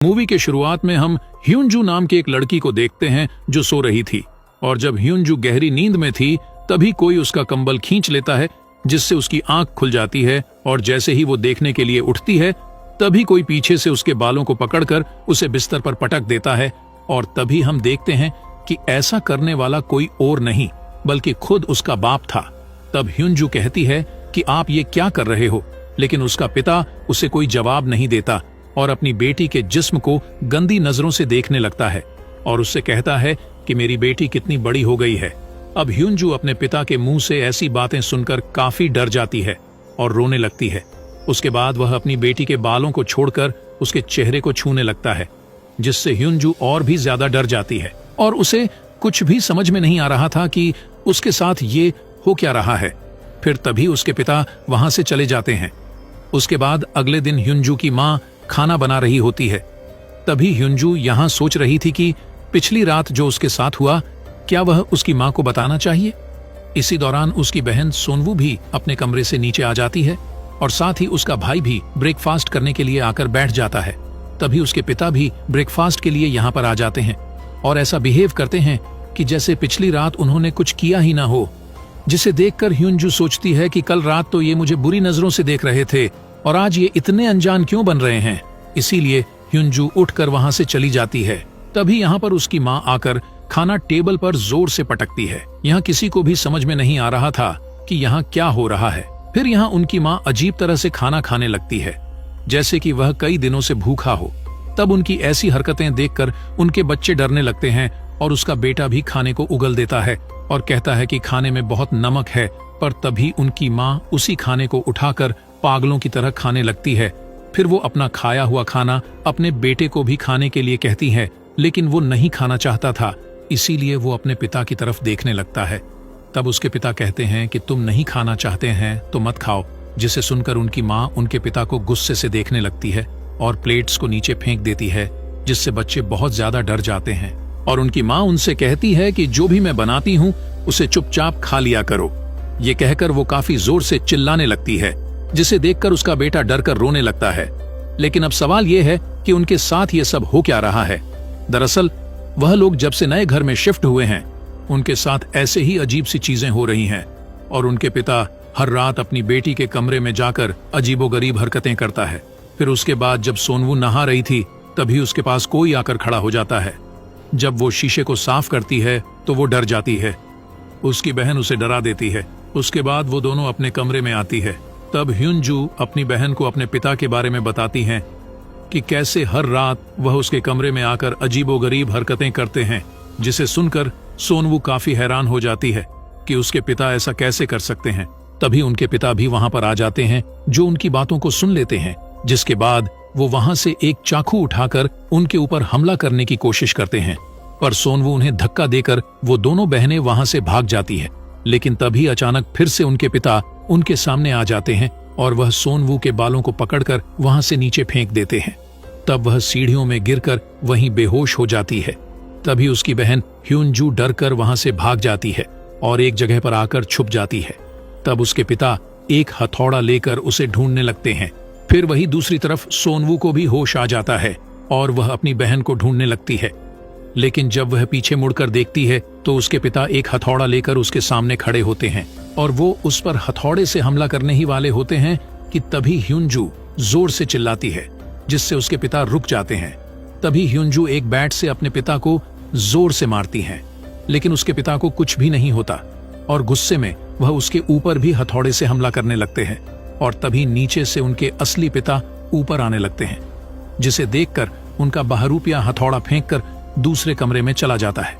Movie के शुरुआत में हम ह्यूनजू नाम की एक लड़की को देखते हैं जो सो रही थी, और जब ह्यूनजू गहरी नींद में थी तभी कोई उसका कंबल खींच लेता है, जिससे उसकी आंख खुल जाती है। और जैसे ही वो देखने के लिए उठती है तभी कोई पीछे से उसके बालों को पकड़कर उसे बिस्तर पर पटक देता है। और तभी हम देखते हैं कि ऐसा करने वाला कोई और नहीं बल्कि खुद उसका बाप था। तब ह्यूनजू कहती है कि आप ये क्या कर रहे हो, लेकिन उसका पिता उसे कोई जवाब नहीं देता और अपनी बेटी के जिस्म को गंदी नजरों से देखने लगता है और उससे कहता है कि मेरी बेटी कितनी बड़ी हो गई है। अब ह्यूनजू अपने पिता के मुंह से ऐसी बातें सुनकर काफी डर जाती है और रोने लगती है। उसके बाद वह अपनी बेटी के बालों को छोड़कर उसके चेहरे को छूने लगता है, जिससे ह्यूनजू और भी ज्यादा डर जाती है और उसे कुछ भी समझ में नहीं आ रहा था कि उसके साथ ये हो क्या रहा है। फिर तभी उसके पिता वहां से चले जाते हैं। उसके बाद अगले दिन ह्यूनजू की माँ खाना बना रही होती है। तभी ह्यूनजू यहाँ सोच रही थी कि पिछली रात जो उसके साथ हुआ, क्या वह उसकी माँ को बताना चाहिए। इसी दौरान उसकी बहन सोनवू भी अपने कमरे से नीचे आ जाती है और साथ ही उसका भाई भी ब्रेकफास्ट करने के लिए आकर बैठ जाता है। तभी उसके पिता भी ब्रेकफास्ट के लिए यहाँ पर आ जाते हैं और ऐसा बिहेव करते हैं कि जैसे पिछली रात उन्होंने कुछ किया ही ना हो, जिसे देखकर ह्यूनजू सोचती है कि कल रात तो ये मुझे बुरी नजरों से देख रहे थे और आज ये इतने अनजान क्यों बन रहे हैं। इसीलिए ह्यूनजू उठकर वहां से चली जाती है। तभी यहाँ पर उसकी माँ आकर खाना टेबल पर जोर से पटकती है। यहाँ किसी को भी समझ में नहीं आ रहा था कि यहाँ क्या हो रहा है। फिर यहाँ उनकी माँ अजीब तरह से खाना खाने लगती है, जैसे कि वह कई दिनों से भूखा हो। तब उनकी ऐसी हरकतें देखकर उनके बच्चे डरने लगते हैं और उसका बेटा भी खाने को उगल देता है और कहता है कि खाने में बहुत नमक है। पर तभी उनकी माँ उसी खाने को उठाकर पागलों की तरह खाने लगती है। फिर वो अपना खाया हुआ खाना अपने बेटे को भी खाने के लिए कहती है, लेकिन वो नहीं खाना चाहता था, इसीलिए वो अपने पिता की तरफ देखने लगता है। तब उसके पिता कहते हैं कि तुम नहीं खाना चाहते हैं तो मत खाओ, जिसे सुनकर उनकी माँ उनके पिता को गुस्से से देखने लगती है और प्लेट्स को नीचे फेंक देती है, जिससे बच्चे बहुत ज्यादा डर जाते हैं। और उनकी माँ उनसे कहती है कि जो भी मैं बनाती हूँ उसे चुपचाप खा लिया करो। ये कहकर वो काफी जोर से चिल्लाने लगती है, जिसे देखकर उसका बेटा डरकर रोने लगता है। लेकिन अब सवाल ये है कि उनके साथ ये सब हो क्या रहा है। दरअसल वह लोग जब से नए घर में शिफ्ट हुए हैं, उनके साथ ऐसे ही अजीब सी चीजें हो रही हैं और उनके पिता हर रात अपनी बेटी के कमरे में जाकर अजीबोगरीब हरकतें करता है। फिर उसके बाद जब सोनवू नहा रही थी तभी उसके पास कोई आकर खड़ा हो जाता है। जब वो शीशे को साफ करती है तो वो डर जाती है। उसकी बहन उसे डरा देती है। उसके बाद वो दोनों अपने कमरे में आती है। तब ह्यूनजू अपनी बहन को अपने पिता के बारे में बताती हैं कि कैसे हर रात वह उसके कमरे में आकर अजीबोगरीब हरकतें करते हैं, जिसे सुनकर सोनवू काफी हैरान हो जाती है कि उसके पिता ऐसा कैसे कर सकते हैं। तभी उनके पिता भी वहां पर आ जाते हैं, जो उनकी बातों को सुन लेते हैं, जिसके बाद वो वहां से एक चाकू उठाकर उनके ऊपर हमला करने की कोशिश करते हैं। पर सोनवू उन्हें धक्का देकर वो दोनों बहनें वहां से भाग जाती है। लेकिन तभी अचानक फिर से उनके पिता उनके सामने आ जाते हैं और वह सोनवू के बालों को पकड़कर वहां से नीचे फेंक देते हैं। तब वह सीढ़ियों में गिरकर वहीं बेहोश हो जाती है। तभी उसकी बहन ह्यूनजू डरकर वहां से भाग जाती है और एक जगह पर आकर छुप जाती है। तब उसके पिता एक हथौड़ा लेकर उसे ढूंढने लगते हैं। फिर वही दूसरी तरफ सोनवू को भी होश आ जाता है और वह अपनी बहन को ढूंढने लगती है। लेकिन जब वह पीछे मुड़कर देखती है तो उसके पिता एक हथौड़ा लेकर उसके सामने खड़े होते हैं और वो उस पर हथौड़े से हमला करने ही वाले होते हैं कि तभी ह्यूनजू जोर से चिल्लाती है, जिससे उसके पिता रुक जाते हैं। तभी ह्यूनजू एक बैट से अपने पिता को जोर से मारती है, लेकिन उसके पिता को कुछ भी नहीं होता और गुस्से में वह उसके ऊपर भी हथौड़े से हमला करने लगते हैं। और तभी नीचे से उनके असली पिता ऊपर आने लगते हैं, जिसे देखकर उनका बहरूपिया हथौड़ा फेंककर दूसरे कमरे में चला जाता है।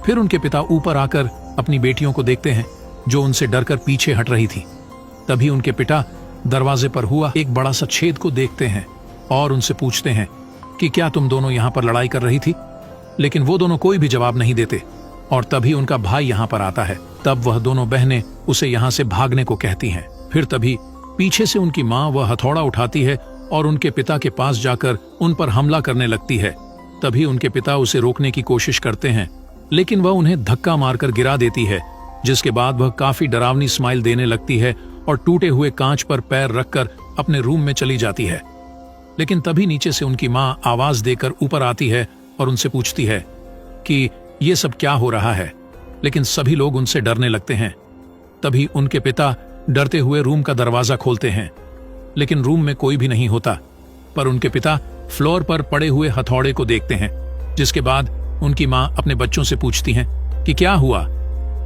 फिर उनके पिता ऊपर आकर अपनी बेटियों को देखते हैं, जो उनसे डरकर पीछे हट रही थी। तभी उनके पिता दरवाजे पर हुआ एक बड़ा सा छेद को देखते हैं और उनसे पूछते हैं कि क्या तुम दोनों यहाँ पर लड़ाई कर रही थी। लेकिन वो दोनों कोई भी जवाब नहीं देते और तभी उनका भाई यहाँ पर आता है। तब वह दोनों बहनें उसे यहाँ से भागने को कहती हैं। फिर तभी पीछे से उनकी माँ वह हथौड़ा उठाती है और उनके पिता के पास जाकर उन पर हमला करने लगती है। तभी उनके पिता उसे रोकने की कोशिश करते हैं, लेकिन वह उन्हें धक्का मारकर गिरा देती है, जिसके बाद वह काफी डरावनी स्माइल देने लगती है और टूटे हुए कांच पर पैर रखकर अपने रूम में चली जाती है। लेकिन तभी नीचे से उनकी माँ आवाज देकर ऊपर आती है और उनसे पूछती है कि ये सब क्या हो रहा है। लेकिन सभी लोग उनसे डरने लगते हैं। तभी उनके पिता डरते हुए रूम का दरवाजा खोलते हैं, लेकिन रूम में कोई भी नहीं होता। पर उनके पिता फ्लोर पर पड़े हुए हथौड़े को देखते हैं, जिसके बाद उनकी माँ अपने बच्चों से पूछती हैं कि क्या हुआ,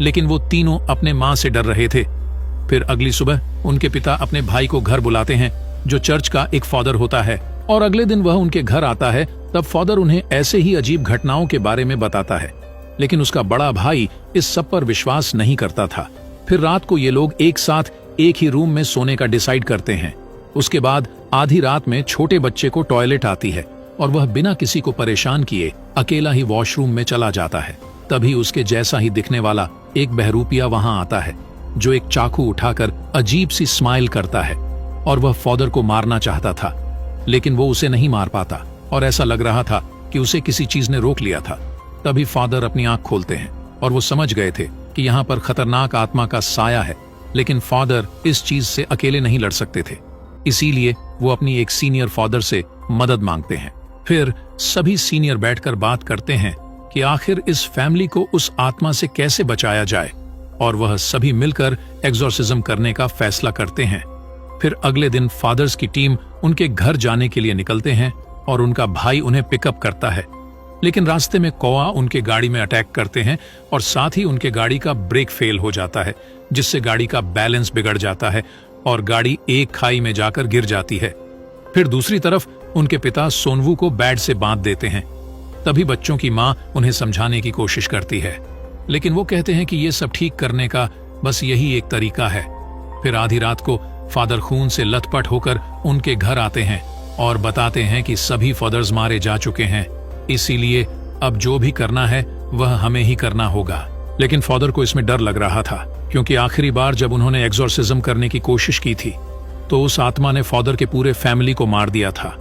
लेकिन वो तीनों अपने माँ से डर रहे थे। फिर अगली सुबह उनके पिता अपने भाई को घर बुलाते हैं, जो चर्च का एक फादर होता है, और अगले दिन वह उनके घर आता है। तब फादर उन्हें ऐसे ही अजीब घटनाओं के बारे में बताता है, लेकिन उसका बड़ा भाई इस सब पर विश्वास नहीं करता था। फिर रात को ये लोग एक साथ एक ही रूम में सोने का डिसाइड करते हैं। उसके बाद आधी रात में छोटे बच्चे को टॉयलेट आती है और वह बिना किसी को परेशान किए अकेला ही वॉशरूम में चला जाता है। तभी उसके जैसा ही दिखने वाला एक बहरूपिया वहां आता है, जो एक चाकू उठाकर अजीब सी स्माइल करता है, और वह फादर को मारना चाहता था, लेकिन वो उसे नहीं मार पाता और ऐसा लग रहा था कि उसे किसी चीज ने रोक लिया था। तभी फादर अपनी आंख खोलते हैं और वो समझ गए थे कि यहाँ पर खतरनाक आत्मा का साया है, लेकिन फादर इस चीज से अकेले नहीं लड़ सकते थे, इसीलिए वो अपनी एक सीनियर फादर से मदद मांगते हैं। फिर सभी सीनियर बैठकर बात करते हैं कि आखिर इस फैमिली को उस आत्मा से कैसे बचाया जाए, और वह सभी मिलकर एग्जॉर्सिज्म करने का फैसला करते हैं। फिर अगले दिन फादर्स की टीम उनके घर जाने के लिए निकलते हैं और उनका भाई उन्हें पिकअप करता है, लेकिन रास्ते में कौआ उनके गाड़ी में अटैक करते हैं और साथ ही उनके गाड़ी का ब्रेक फेल हो जाता है, जिससे गाड़ी का बैलेंस बिगड़ जाता है और गाड़ी एक खाई में जाकर गिर जाती है। फिर दूसरी तरफ उनके पिता सोनवू को बेड से बांध देते हैं। तभी बच्चों की माँ उन्हें समझाने की कोशिश करती है, लेकिन वो कहते हैं कि ये सब ठीक करने का बस यही एक तरीका है। फिर आधी रात को फादर खून से लथपथ होकर उनके घर आते हैं और बताते हैं कि सभी फादर्स मारे जा चुके हैं, इसीलिए अब जो भी करना है वह हमें ही करना होगा। लेकिन फादर को इसमें डर लग रहा था, क्योंकि आखिरी बार जब उन्होंने एग्जॉर्सिज्म करने की कोशिश की थी तो उस आत्मा ने फादर के पूरे फैमिली को मार दिया था,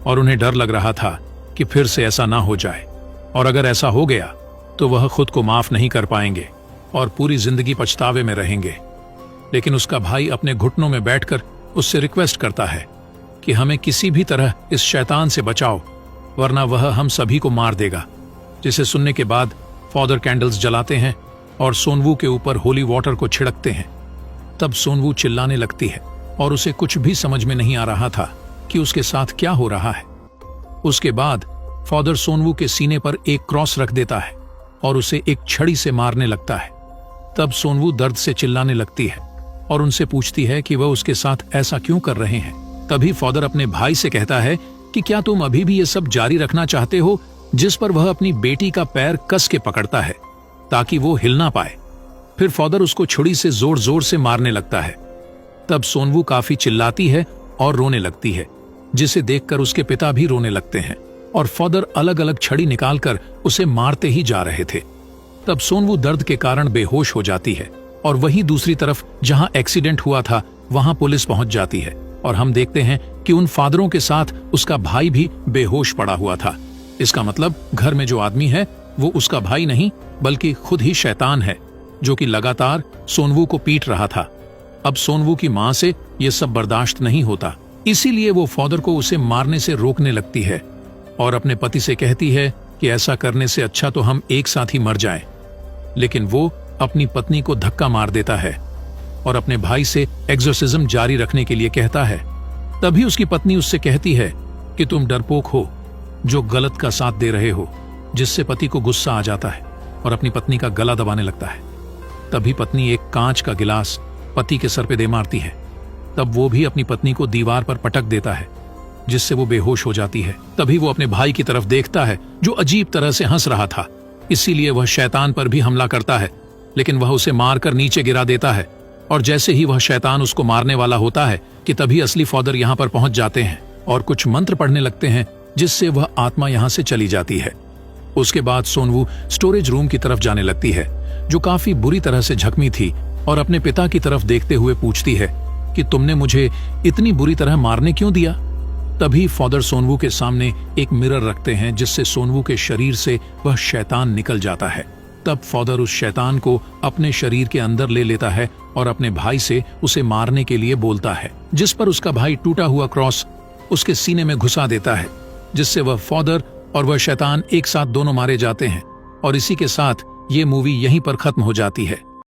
और उन्हें डर लग रहा था कि फिर से ऐसा ना हो जाए, और अगर ऐसा हो गया तो वह खुद को माफ नहीं कर पाएंगे और पूरी जिंदगी पछतावे में रहेंगे। लेकिन उसका भाई अपने घुटनों में बैठकर उससे रिक्वेस्ट करता है कि हमें किसी भी तरह इस शैतान से बचाओ, वरना वह हम सभी को मार देगा। जिसे सुनने के बाद फादर कैंडल्स जलाते हैं और सोनवू के ऊपर होली वाटर को छिड़कते हैं। तब सोनवू चिल्लाने लगती है और उसे कुछ भी समझ में नहीं आ रहा था कि उसके साथ क्या हो रहा है। उसके बाद फादर सोनवू के सीने पर एक क्रॉस रख देता है और उसे एक छड़ी से मारने लगता है। तब सोनवू दर्द से चिल्लाने लगती है और उनसे पूछती है कि वह उसके साथ ऐसा क्यों कर रहे हैं। तभी फादर अपने भाई से कहता है कि क्या तुम अभी भी ये सब जारी रखना चाहते हो, जिस पर वह अपनी बेटी का पैर कस के पकड़ता है ताकि वो हिल ना पाए। फिर फादर उसको छुरी से जोर जोर से मारने लगता है। तब सोनवू काफी चिल्लाती है और रोने लगती है, जिसे देखकर उसके पिता भी रोने लगते हैं, और फादर अलग अलग छड़ी निकालकर उसे मारते ही जा रहे थे। तब सोनवू दर्द के कारण बेहोश हो जाती है, और वहीं दूसरी तरफ जहां एक्सीडेंट हुआ था वहां पुलिस पहुंच जाती है, और हम देखते हैं कि उन फादरों के साथ उसका भाई भी बेहोश पड़ा हुआ था। इसका मतलब घर में जो आदमी है वो उसका भाई नहीं बल्कि खुद ही शैतान है, जो कि लगातार सोनवू को पीट रहा था। अब सोनवू की मां से ये सब बर्दाश्त नहीं होता, इसीलिए वो फादर को उसे मारने से रोकने लगती है और अपने पति से कहती है कि ऐसा करने से अच्छा तो हम एक साथ ही मर जाएं। लेकिन वो अपनी पत्नी को धक्का मार देता है और अपने भाई से एक्सोर्सिज्म जारी रखने के लिए कहता है। तभी उसकी पत्नी उससे कहती है कि तुम डरपोक हो जो गलत का साथ दे रहे हो, जिससे पति को गुस्सा आ जाता है और अपनी पत्नी का गला दबाने लगता है। तभी पत्नी एक कांच का गिलास पति के सर पे दे मारती है। तब वो भी अपनी पत्नी को दीवार पर पटक देता है, जिससे वो बेहोश हो जाती है। तभी वो अपने भाई की तरफ देखता है जो अजीब तरह से हंस रहा था, इसीलिए वह शैतान पर भी हमला करता है, लेकिन वह उसे मारकर नीचे गिरा देता है। और जैसे ही वह शैतान उसको मारने वाला होता है कि तभी असली फादर यहाँ पर पहुंच जाते हैं और कुछ मंत्र पढ़ने लगते हैं, जिससे वह आत्मा यहाँ से चली जाती है। उसके बाद सोनवू स्टोरेज रूम की तरफ जाने लगती है, जो काफी बुरी तरह से जख्मी थी, और अपने पिता की तरफ देखते हुए पूछती है कि तुमने मुझे इतनी बुरी तरह मारने क्यों दिया। तभी फादर सोनवू के सामने एक मिरर रखते हैं, जिससे सोनवू के शरीर से वह शैतान निकल जाता है। तब फादर उस शैतान को अपने शरीर के अंदर ले लेता है और अपने भाई से उसे मारने के लिए बोलता है, जिस पर उसका भाई टूटा हुआ क्रॉस उसके सीने में घुसा देता है, जिससे वह फादर और वह शैतान एक साथ दोनों मारे जाते हैं। और इसी के साथ ये मूवी यहीं पर खत्म हो जाती है।